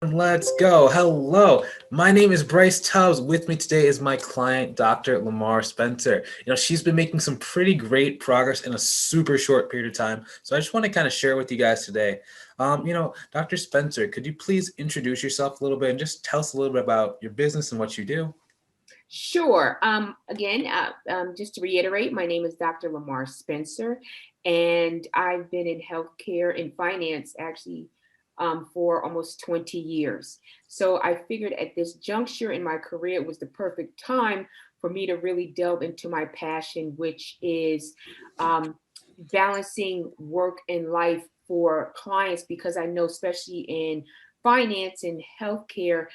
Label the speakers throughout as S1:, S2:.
S1: Let's go. Hello. My name is Bryce Tubbs. With me today is my client, Dr. Lamar Spencer. She's been making some pretty great progress in a super short period of time. So I just want to kind of share with you guys today. Dr. Spencer, could you please introduce yourself a little bit and just tell us a little bit about your business and what you do?
S2: Sure. Just to reiterate, my name is Dr. Lamar Spencer, and I've been in healthcare and finance actually for almost 20 years. So I figured at this juncture in my career, it was the perfect time for me to really delve into my passion, which is um, balancing work and life for clients, because I know, especially in finance and healthcare,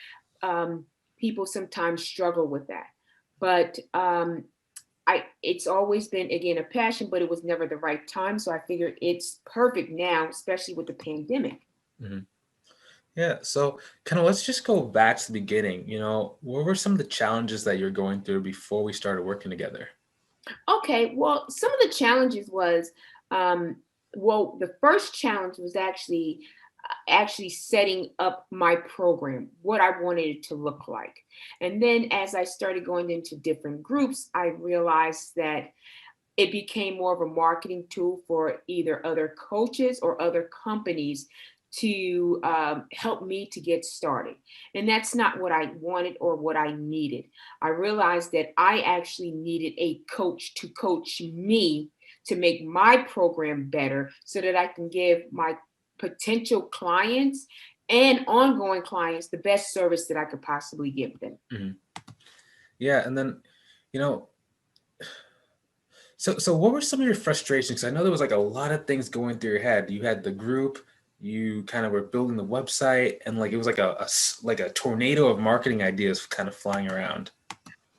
S2: um, people sometimes struggle with that. But it's always been, again, a passion, but it was never the right time. So I figured it's perfect now, especially with the pandemic.
S1: Mhm. Yeah, so kind of let's just go back to the beginning. What were some of the challenges that you're going through before we started working together?
S2: Okay, well, some of the challenges was, um, the first challenge was actually setting up my program, what I wanted it to look like. And then as I started going into different groups, I realized that it became more of a marketing tool for either other coaches or other companies to help me to get started. And that's not what I wanted or what I needed. I realized that I actually needed a coach to coach me to make my program better so that I can give my potential clients and ongoing clients the best service that I could possibly give them.
S1: Mhm. Yeah, and then, you know, so what were some of your frustrations? 'Cause I know there was like a lot of things going through your head. You had the group, you kind of were building the website, and like it was like like a tornado of marketing ideas kind of flying around.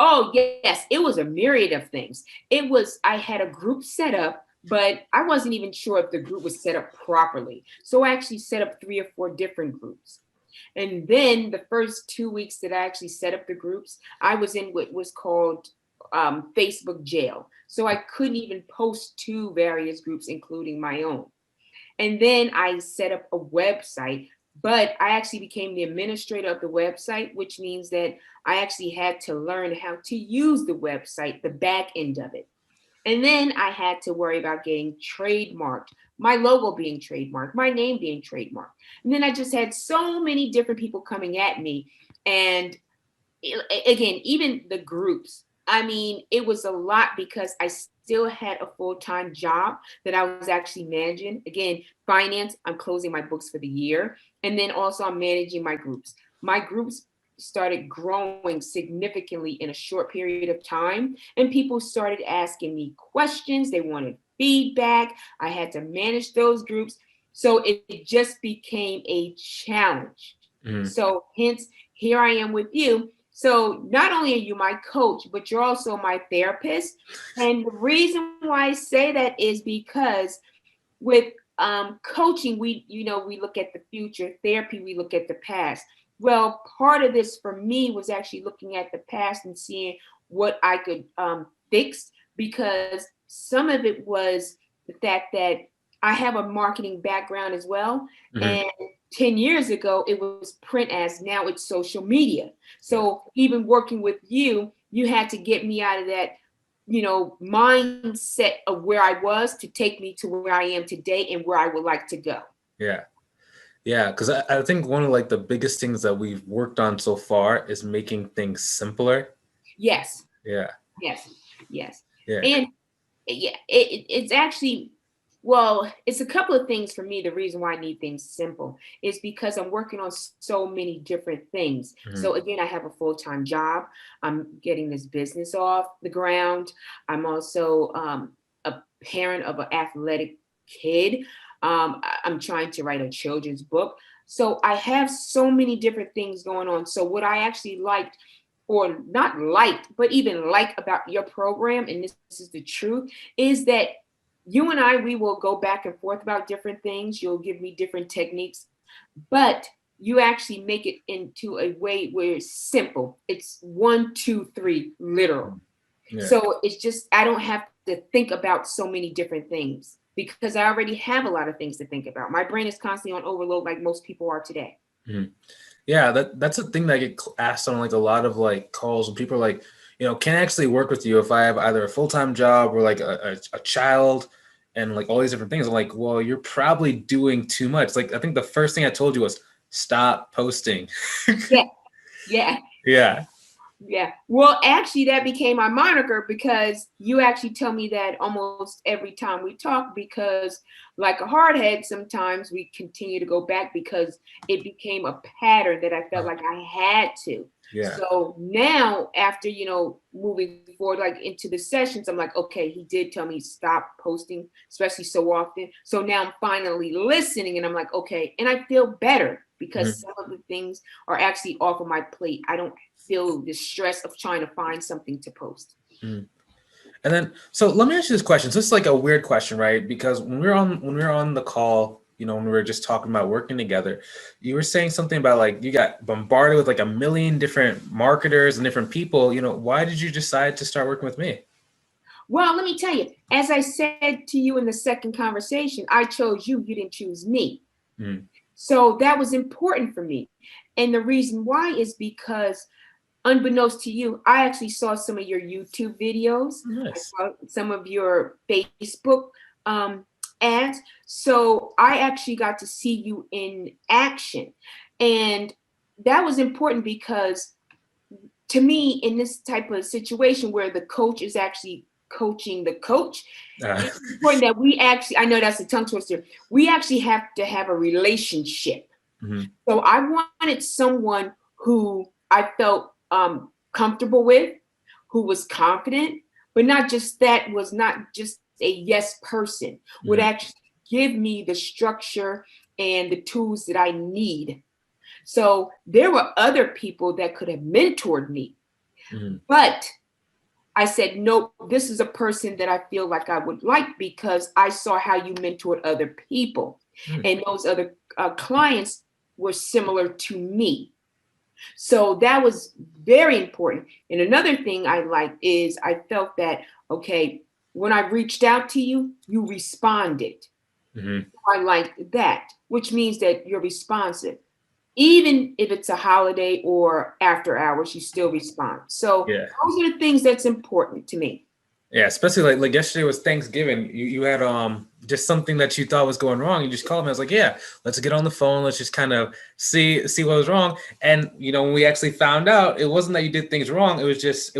S2: Oh, yes, it was a myriad of things. I had a group set up, but I wasn't even sure if the group was set up properly. So I actually set up three or four different groups. And then the first 2 weeks that I actually set up the groups, I was in what was called Facebook jail. So I couldn't even post to various groups, including my own. And then I set up a website, but I actually became the administrator of the website, which means that I actually had to learn how to use the website, the back end of it. And then I had to worry about getting trademarked, my logo being trademarked, my name being trademarked. And then I just had so many different people coming at me. And again, even the groups. I mean, it was a lot because I still had a full-time job that I was actually managing. Again, finance, I'm closing my books for the year. And then also I'm managing my groups. My groups started growing significantly in a short period of time. And people started asking me questions. They wanted feedback. I had to manage those groups. So it just became a challenge.
S1: Mhm.
S2: So hence, here I am with you. So not only are you my coach, but you're also my therapist. And the reason why I say that is because with coaching, we look at the future. Therapy, we look at the past. Well, part of this for me was actually looking at the past and seeing what I could fix, because some of it was the fact that I have a marketing background as well.
S1: Mhm.
S2: And 10 years ago, it was print, as now it's social media.
S1: Yeah.
S2: So even working with you, you had to get me out of that mindset of where I was to take me to where I am today and where I would like to go.
S1: Yeah. Yeah, because I think one of like the biggest things that we've worked on so far is making things simpler.
S2: Yes,
S1: Yeah.
S2: yes, yes.
S1: Yeah.
S2: And yeah, it's actually, well, it's a couple of things for me. The reason why I need things simple is because I'm working on so many different things. So
S1: Mhm.
S2: again, I have a full-time job. I'm getting this business off the ground. I'm also a parent of an athletic kid. I'm trying to write a children's book. So I have so many different things going on. So what I actually liked, or not liked, but even like about your program, and this is the truth, is that you and we will go back and forth about different things. You'll give me different techniques, but you actually make it into a way where it's simple. It's one, two, three, literal.
S1: Yeah.
S2: So it's just, I don't have to think about so many different things because I already have a lot of things to think about. My brain is constantly on overload like most people are today.
S1: Mhm. Yeah, that's a thing that I get asked on like a lot of like calls when people are like, can I actually work with you if I have either a full-time job or like a child and like all these different things. I'm like, well, you're probably doing too much. Like, I think the first thing I told you was stop posting.
S2: Yeah, yeah.
S1: Yeah.
S2: Yeah. Well, actually, that became my moniker because you actually tell me that almost every time we talk, because like a hardhead, sometimes we continue to go back because it became a pattern that I felt
S1: Uh,
S2: like I had to.
S1: yeah.
S2: So now, after, moving forward, like into the sessions, I'm like, okay, he did tell me stop posting, especially so often. So now I'm finally listening and I'm like, okay. And I feel better because
S1: Mhm.
S2: some of the things are actually off of my plate. I don't feel the stress of trying to find something to post.
S1: Mhm. And then, so let me ask you this question. So this is like a weird question, right? Because when we were on the call, when we were just talking about working together, you were saying something about like you got bombarded with like a million different marketers and different people. Why did you decide to start working with me?
S2: Well, let me tell you, as I said to you in the second conversation, I chose you, you didn't choose me.
S1: Mm.
S2: So that was important for me. And the reason why is because, unbeknownst to you, I actually saw some of your YouTube videos.
S1: Oh,
S2: I
S1: nice.
S2: saw some of your Facebook um, ads. So I actually got to see you in action. And that was important because, to me, in this type of situation where the coach is actually coaching the coach,
S1: Uh,
S2: it's important that we actually, I know that's a tongue twister, we actually have to have a relationship.
S1: mhm.
S2: So I wanted someone who I felt comfortable with, who was confident, but not just that, was not just a yes person, would
S1: Mhm.
S2: actually give me the structure and the tools that I need. So there were other people that could have mentored me,
S1: Mhm.
S2: but I said, nope, this is a person that I feel like I would like because I saw how you mentored other people.
S1: Mhm.
S2: And those other clients were similar to me. So that was very important. And another thing I liked is I felt that, okay, when I reached out to you, you responded.
S1: Mhm.
S2: I liked that, which means that you're responsive. Even if it's a holiday or after hours, you still respond. So
S1: Yeah.
S2: those are the things that's important to me.
S1: Yeah, especially like yesterday was Thanksgiving. You had just something that you thought was going wrong. You just called me. I was like, yeah, let's get on the phone. Let's just kind of see what was wrong. And when we actually found out, it wasn't that you did things wrong. It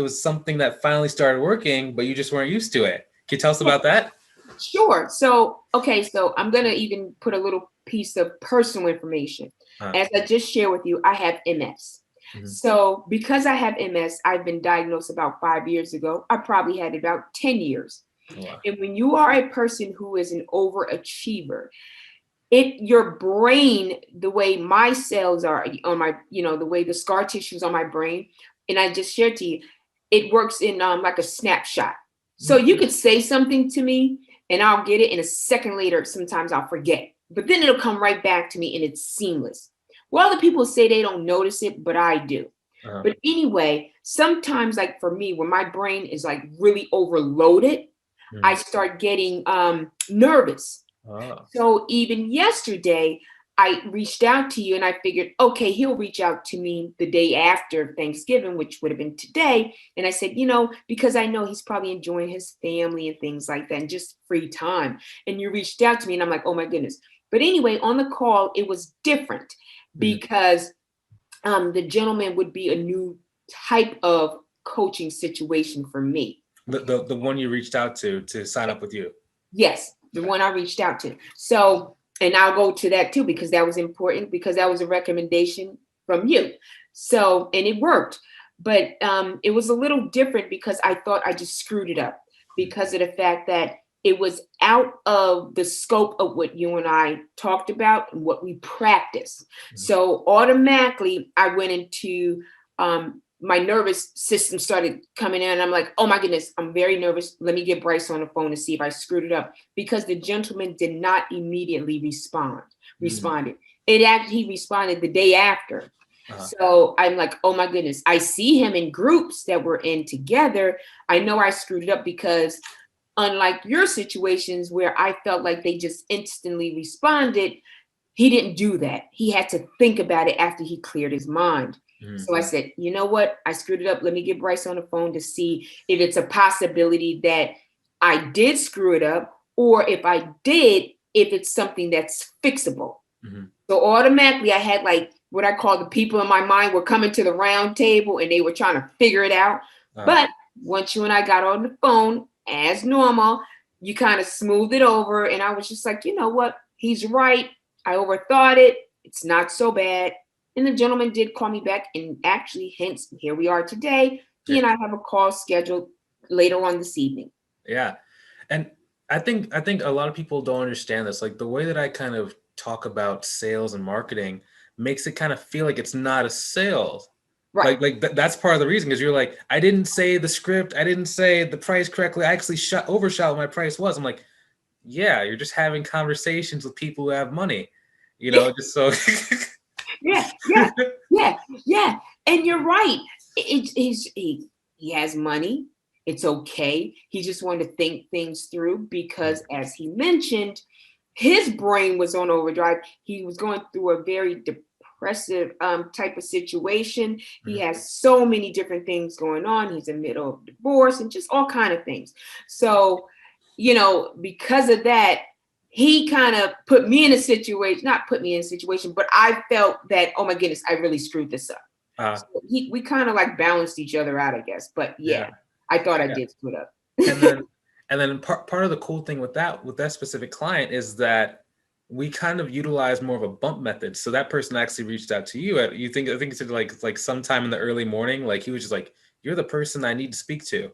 S1: was something that finally started working, but you just weren't used to it. Can you tell us about that?
S2: Sure. So, okay, so I'm going to even put a little piece of personal information.
S1: Uh,
S2: As I just shared with you, I have MS.
S1: mhm.
S2: So, because I have MS, I've been diagnosed about 5 years ago. I probably had it about 10 years.
S1: Oh, wow.
S2: And when you are a person who is an overachiever, your brain, the way my cells are on my, the way the scar tissues on my brain, and I just shared to you, it works in like a snapshot. So you could say something to me and I'll get it, and a second later sometimes I'll forget, but then it'll come right back to me and it's seamless. Well, other people say they don't notice it, but I do.
S1: Uh,
S2: But anyway, sometimes, like for me, when my brain is like really overloaded, I
S1: mhm.
S2: start getting nervous.
S1: Oh,
S2: So even yesterday, I reached out to you and I figured, okay, he'll reach out to me the day after Thanksgiving, which would have been today. And I said, because I know he's probably enjoying his family and things like that and just free time. And you reached out to me and I'm like, oh my goodness. But anyway, on the call, it was different
S1: mhm.
S2: because the gentleman would be a new type of coaching situation for me.
S1: The one you reached out to sign up with you.
S2: Yes, the
S1: Okay.
S2: one I reached out to. So, and I'll go to that too, because that was important, because that was a recommendation from you. So, and it worked. But it was a little different because I thought I just screwed it up because of the fact that it was out of the scope of what you and I talked about and what we practice.
S1: Mhm.
S2: So automatically I went into my nervous system started coming in. And I'm like, oh my goodness, I'm very nervous. Let me get Bryce on the phone to see if I screwed it up, because the gentleman did not immediately
S1: Mhm.
S2: responded. He responded the day after.
S1: Uh-huh.
S2: So I'm like, oh my goodness, I see him in groups that we're in together. I know I screwed it up because, unlike your situations where I felt like they just instantly responded, He didn't do that. He had to think about it after he cleared his mind.
S1: Mhm.
S2: So I said, you know what? I screwed it up. Let me get Bryce on the phone to see if it's a possibility that I did screw it up, or if I did, if it's something that's fixable.
S1: Mhm.
S2: So automatically I had like what I call the people in my mind were coming to the round table and they were trying to figure it out. But once you and I got on the phone as normal, you kind of smoothed it over. And I was just like, you know what? He's right. I overthought it. It's not so bad. And the gentleman did call me back. And actually, hence, here we are today. He and I have a call scheduled later on this evening.
S1: Yeah. And I think a lot of people don't understand this. Like the way that I kind of talk about sales and marketing makes it kind of feel like it's not a sale.
S2: Right.
S1: That's part of the reason, because you're like, I didn't say the script, I didn't say the price correctly. I actually overshot what my price was. I'm like, yeah, you're just having conversations with people who have money, just so.
S2: Yeah, yeah, yeah, yeah. And you're right. He has money. It's okay. He just wanted to think things through because, as he mentioned, his brain was on overdrive. He was going through a very depressive type of situation. He has so many different things going on. He's in the middle of divorce and just all kind of things. So, because of that, he kind of put me in a situation, not put me in a situation, but I felt that, oh my goodness, I really screwed this up. So we kind of like balanced each other out, I guess. But yeah, I thought I did screw it up.
S1: and then part of the cool thing with that specific client is that we kind of utilize more of a bump method. So that person actually reached out to you I think it said like sometime in the early morning. Like he was just like, you're the person I need to speak to.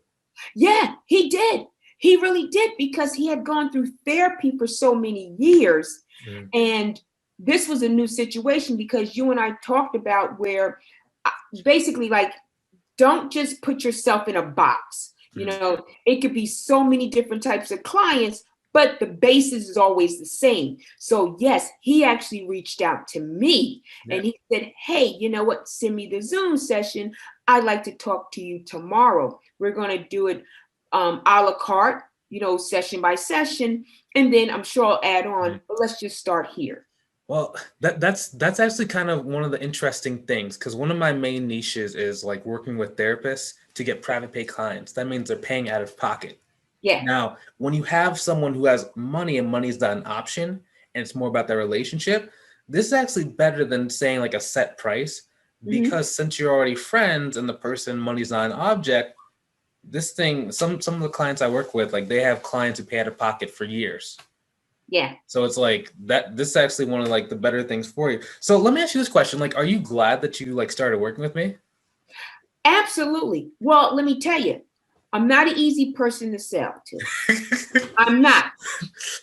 S2: Yeah, he did. He really did, because he had gone through therapy for so many years. And this was a new situation because you and I talked about where basically like, don't just put yourself in a box. It could be so many different types of clients, but the basis is always the same. So yes, he actually reached out to me and he said, hey, you know what? Send me the Zoom session. I'd like to talk to you tomorrow. We're going to do it a la carte, session by session. And then I'm sure I'll add on, but let's just start here.
S1: Well, that's actually kind of one of the interesting things, because one of my main niches is like working with therapists to get private pay clients. That means they're paying out of pocket.
S2: Yeah.
S1: Now, when you have someone who has money and money is not an option and it's more about their relationship, this is actually better than saying like a set price, because since you're already friends and the person money's not an object, this thing, some of the clients I work with, like they have clients who pay out of pocket for years.
S2: Yeah.
S1: So it's like that. This is actually one of like the better things for you. So let me ask you this question: like, are you glad that you like started working with me?
S2: Absolutely. Well, let me tell you, I'm not an easy person to sell to. I'm not.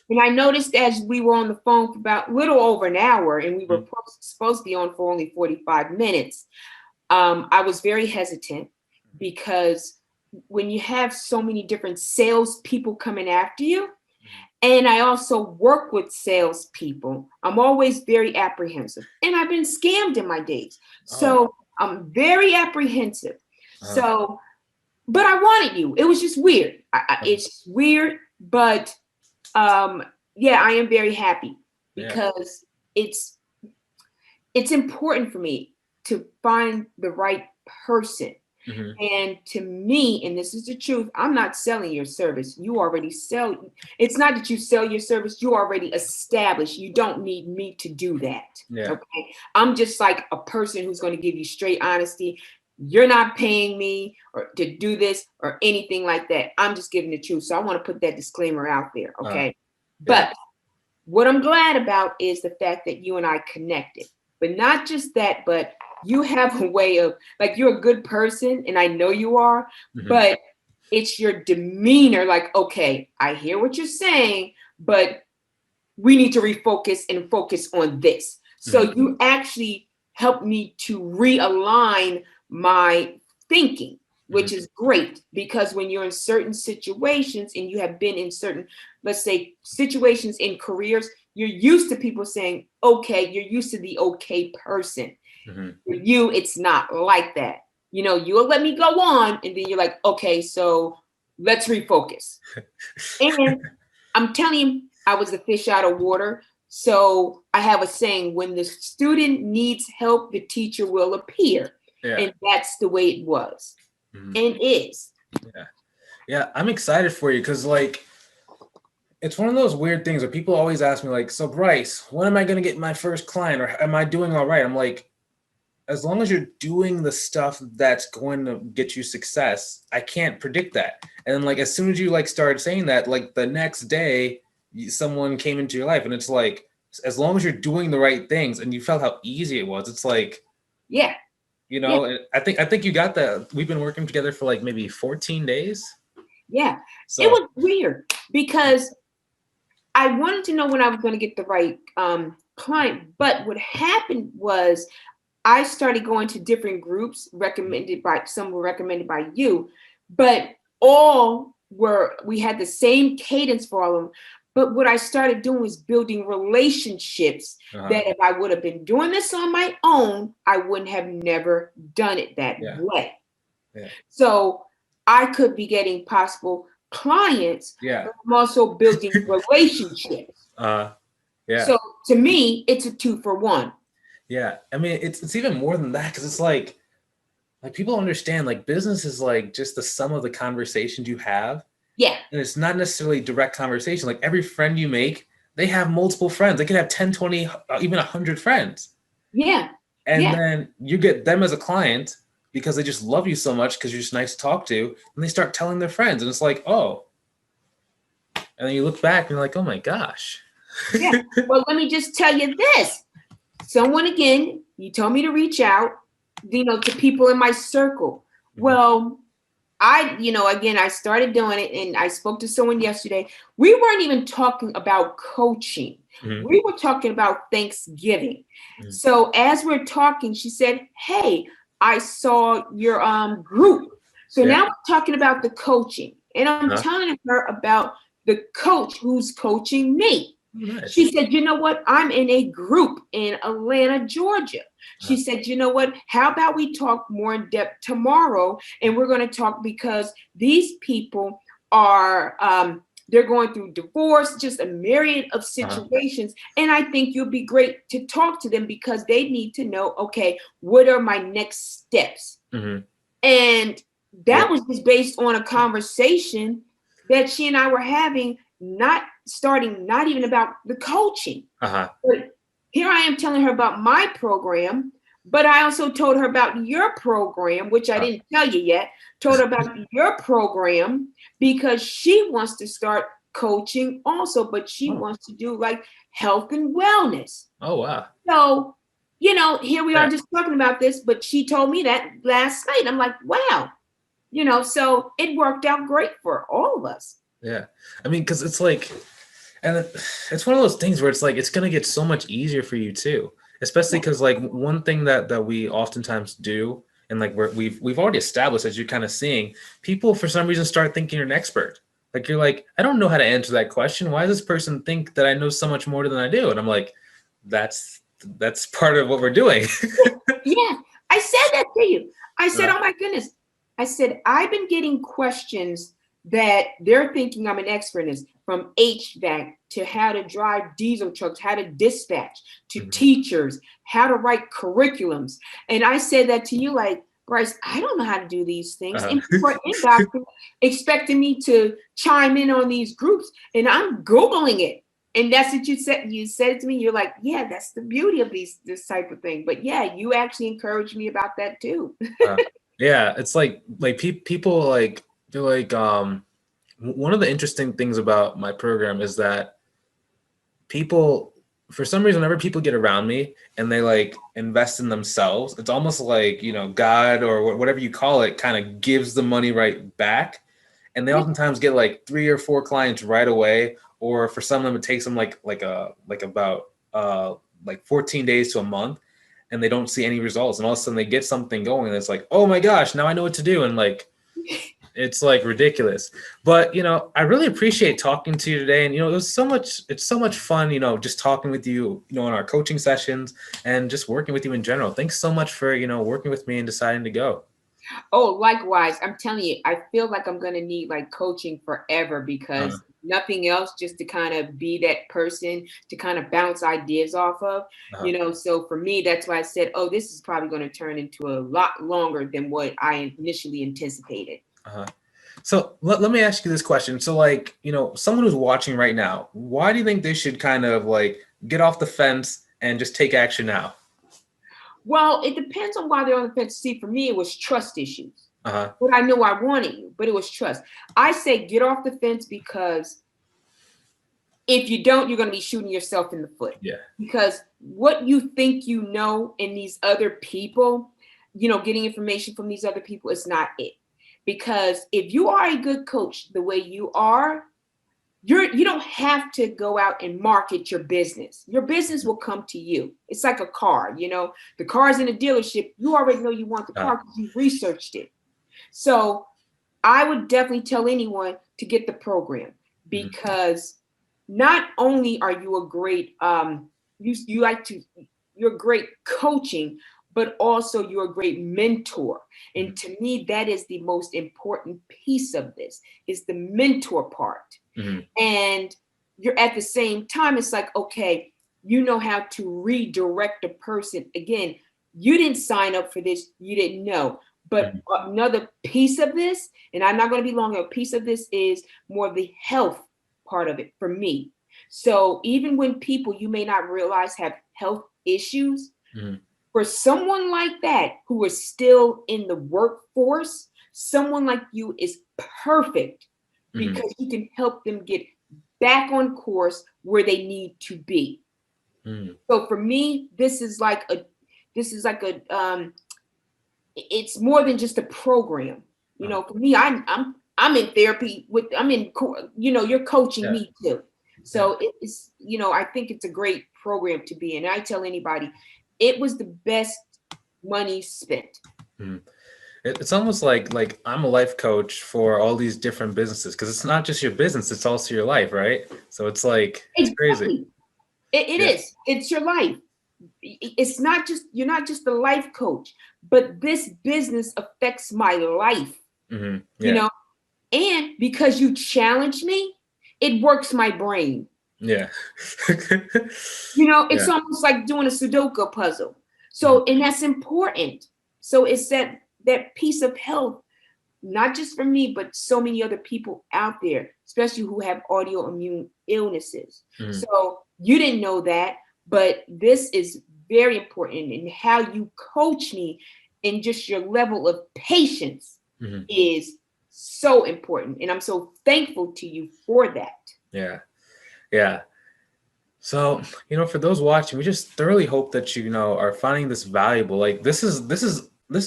S2: And I noticed as we were on the phone for about a little over an hour, and we were supposed to be on for only 45 minutes, I was very hesitant, because when you have so many different salespeople coming after you, and I also work with salespeople, I'm always very apprehensive. And I've been scammed in my days. So I'm very apprehensive. So, but I wanted you. It was just weird. It's weird, but yeah, I am very happy because it's important for me to find the right person. And to me, and this is the truth, I'm not selling your service. You already sell. It's not that you sell your service. You already established. You don't need me to do that. Okay. I'm just like a person who's going to give you straight honesty. You're not paying me or to do this or anything like that. I'm just giving the truth. So I want to put that disclaimer out there. Okay. But what I'm glad about is the fact that you and I connected. But not just that, but you have a way of, like, you're a good person, and I know you are, but it's your demeanor. Like, okay, I hear what you're saying, but we need to refocus and focus on this. So you actually helped me to realign my thinking, which is great, because when you're in certain situations and you have been in certain, let's say, situations in careers, you're used to people saying, okay, you're used to the okay person. For you, it's not like that. You'll let me go on, and then you're like, okay, so let's refocus. And I'm telling you, I was a fish out of water. So I have a saying, when the student needs help, the teacher will appear.
S1: Yeah.
S2: And that's the way it was and is.
S1: Yeah. Yeah. I'm excited for you because, like, it's one of those weird things where people always ask me, like, so Bryce, when am I going to get my first client, or am I doing all right? I'm like, as long as you're doing the stuff that's going to get you success, I can't predict that. And then, like, as soon as you like started saying that, like the next day, someone came into your life, and it's like, as long as you're doing the right things, and you felt how easy it was, it's like,
S2: Yeah.
S1: you know, yeah. I think you got that. We've been working together for like maybe 14 days.
S2: Yeah.
S1: So
S2: it was weird because I wanted to know when I was going to get the right client. But what happened was I started going to different groups some were recommended by you, but we had the same cadence for all of them. But what I started doing was building relationships that if I would have been doing this on my own, I wouldn't have never done it that way. Yeah. So I could be getting possible clients, but I'm also building relationships. So to me, it's a 2-for-1.
S1: Yeah. I mean, it's even more than that, because it's like people understand, like, business is like just the sum of the conversations you have.
S2: Yeah.
S1: And it's not necessarily direct conversation. Like, every friend you make, they have multiple friends. They can have 10, 20, even 100 friends.
S2: Yeah.
S1: And then you get them as a client because they just love you so much because you're just nice to talk to. And they start telling their friends. And it's like, oh. And then you look back and you're like, oh my gosh.
S2: Yeah. Well, let me just tell you this. Someone, again, you told me to reach out, to people in my circle. Well, I started doing it, and I spoke to someone yesterday. We weren't even talking about coaching. We were talking about Thanksgiving. So as we're talking, she said, hey, I saw your group. So now we're talking about the coaching, and I'm telling her about the coach who's coaching me. Nice. She said, you know what? I'm in a group in Atlanta, Georgia. She said, you know what? How about we talk more in depth tomorrow? And we're going to talk because these people are, they're going through divorce, just a myriad of situations. And I think you'll be great to talk to them because they need to know, okay, what are my next steps? And that was just based on a conversation that she and I were having, not even about the coaching. But here I am telling her about my program, but I also told her about your program, which I didn't tell you yet. Told her about your program because she wants to start coaching also, but she wants to do like health and wellness.
S1: Oh, wow.
S2: So, here we are just talking about this, but she told me that last night. I'm like, wow, so it worked out great for all of us.
S1: Yeah. I mean, because it's like, and it's one of those things where it's like, it's going to get so much easier for you too, especially because like one thing that we oftentimes do, and like we've already established, as you're kind of seeing, people for some reason start thinking you're an expert. Like, you're like, I don't know how to answer that question. Why does this person think that I know so much more than I do? And I'm like, that's part of what we're doing.
S2: Yeah. I said that to you. I said, oh my goodness. I said, I've been getting questions that they're thinking I'm an expert in, from HVAC to how to drive diesel trucks, how to dispatch, to teachers, how to write curriculums. And I said that to you, like, Bryce, I don't know how to do these things. And people are inboxing, expecting me to chime in on these groups, and I'm Googling it. And that's what you said. You said it to me. You're like, yeah, that's the beauty of this type of thing. But yeah, you actually encouraged me about that too.
S1: Yeah, it's like people like, they're like, one of the interesting things about my program is that people, for some reason, whenever people get around me and they like invest in themselves, it's almost like, God or whatever you call it kind of gives the money right back. And they oftentimes get like 3 or 4 clients right away. Or for some of them, it takes them like about 14 days to a month, and they don't see any results. And all of a sudden they get something going, and it's like, oh my gosh, now I know what to do. And like, it's like ridiculous. But, I really appreciate talking to you today. And, it's so much fun, just talking with you, in our coaching sessions and just working with you in general. Thanks so much for, working with me and deciding to go.
S2: Oh, likewise. I'm telling you, I feel like I'm gonna need like coaching forever
S1: Uh,
S2: because nothing else, just to kind of be that person to kind of bounce ideas off of,
S1: uh,
S2: So for me, that's why I said, oh, this is probably going to turn into a lot longer than what I initially anticipated.
S1: uh. So let me ask you this question. So like, someone who's watching right now, why do you think they should kind of like get off the fence and just take action now?
S2: Well, it depends on why they're on the fence. See, for me, it was trust issues.
S1: Uh-huh.
S2: But I know I wanted you, but it was trust. I say get off the fence because if you don't, you're going to be shooting yourself in the foot.
S1: Yeah.
S2: Because what you think you know in these other people, getting information from these other people is not it. Because if you are a good coach the way you are, you don't have to go out and market your business. Your business will come to you. It's like a car, the car's in a dealership. You already know you want the
S1: Uh,
S2: car because you researched it. So I would definitely tell anyone to get the program
S1: mhm,
S2: because not only are you a great you like to you're great coaching, but also you're a great mentor.
S1: mhm,
S2: And to me, that is the most important piece of this is the mentor part.
S1: mhm,
S2: And you're at the same time, it's like, okay, you know how to redirect a person. Again, you didn't sign up for this, you didn't know. But
S1: mhm,
S2: another piece of this, and I'm not going to be long, a piece of this is more of the health part of it for me. So even when people you may not realize have health issues,
S1: mhm,
S2: for someone like that who is still in the workforce, someone like you is perfect
S1: mhm,
S2: because you can help them get back on course where they need to be.
S1: mhm.
S2: So for me, this is like a it's more than just a program.
S1: Uh,
S2: For me, I'm in therapy with you're coaching
S1: yeah.
S2: me too.
S1: Yeah.
S2: So I think it's a great program to be in. I tell anybody, it was the best money spent.
S1: Mhm. It's almost like I'm a life coach for all these different businesses because it's not just your business, it's also your life, right? So it's like it's crazy.
S2: Exactly. It
S1: Yeah.
S2: is. It's your life. It's not just you're not just a life coach, but this business affects my life, you
S1: Yeah.
S2: know, and because you challenge me, it works my brain.
S1: Yeah.
S2: It's
S1: Yeah.
S2: almost like doing a Sudoku puzzle.
S1: Mhm.
S2: So, and that's important. So it's that piece of health, not just for me, but so many other people out there, especially who have autoimmune illnesses.
S1: Mhm.
S2: So you didn't know that, but this is very important. And how you coach me and just your level of patience
S1: Mhm.
S2: is so important. And I'm so thankful to you for that.
S1: Yeah. Yeah. So, for those watching, we just thoroughly hope that are finding this valuable. Like this is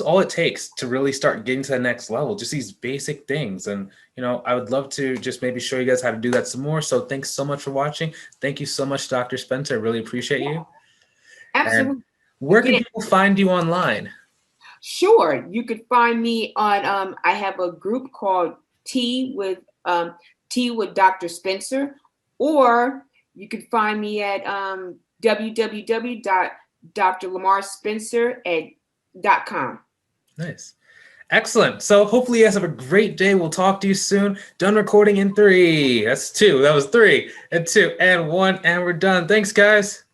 S1: all it takes to really start getting to the next level. Just these basic things. And, I would love to just maybe show you guys how to do that some more. So thanks so much for watching. Thank you so much, Dr. Spencer. I really appreciate
S2: Yeah,
S1: you. And
S2: absolutely.
S1: where can
S2: Again,
S1: people find you online?
S2: sure. You could find me on I have a group called Tea with Tea with Dr. Spencer, or you could find me at www.drlamarspencer.com.
S1: Nice. Excellent. So hopefully you guys have a great day. We'll talk to you soon. Done recording in 3. That's 2. That was 3 and 2 and 1, and we're done. Thanks, guys.